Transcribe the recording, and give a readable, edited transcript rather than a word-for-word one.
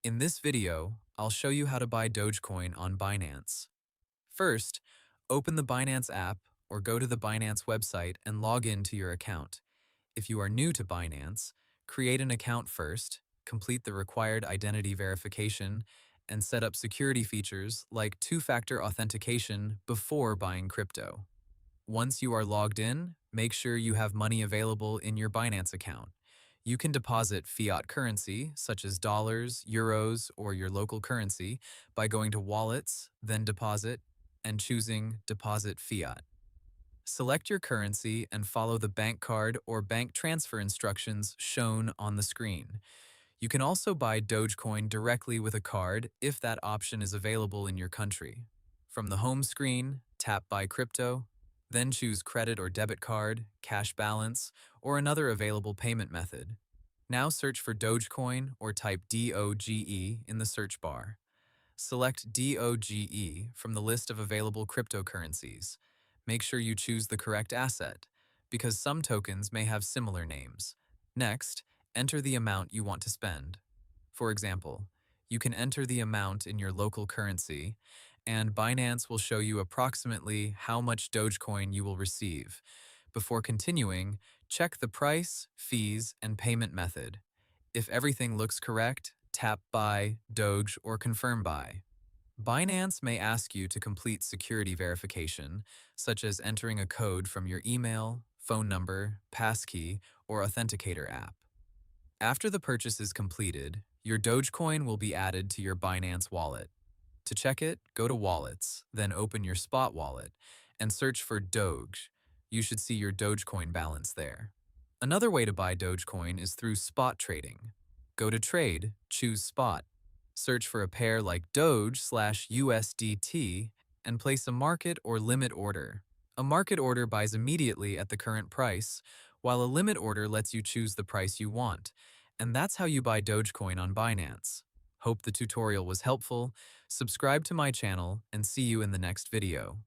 In this video, I'll show you how to buy Dogecoin on Binance. First, open the Binance app or go to the Binance website and log in to your account. If you are new to Binance, create an account first, complete the required identity verification, and set up security features like two-factor authentication before buying crypto. Once you are logged in, make sure you have money available in your Binance account. You can deposit fiat currency, such as dollars, euros, or your local currency, by going to Wallets, then Deposit, and choosing Deposit Fiat. Select your currency and follow the bank card or bank transfer instructions shown on the screen. You can also buy Dogecoin directly with a card if that option is available in your country. From the home screen, tap Buy Crypto, then choose credit or debit card, cash balance, or another available payment method. Now search for Dogecoin or type DOGE in the search bar. Select DOGE from the list of available cryptocurrencies. Make sure you choose the correct asset, because some tokens may have similar names. Next, enter the amount you want to spend. For example, you can enter the amount in your local currency, and Binance will show you approximately how much Dogecoin you will receive. Before continuing, check the price, fees, and payment method. If everything looks correct, tap Buy, Doge, or Confirm Buy. Binance may ask you to complete security verification, such as entering a code from your email, phone number, passkey, or authenticator app. After the purchase is completed, your Dogecoin will be added to your Binance wallet. To check it, go to Wallets, then open your Spot wallet, and search for Doge. You should see your Dogecoin balance there. Another way to buy Dogecoin is through spot trading. Go to Trade, choose Spot. Search for a pair like Doge/USDT and place a market or limit order. A market order buys immediately at the current price, while a limit order lets you choose the price you want. And that's how you buy Dogecoin on Binance. Hope the tutorial was helpful. Subscribe to my channel and see you in the next video.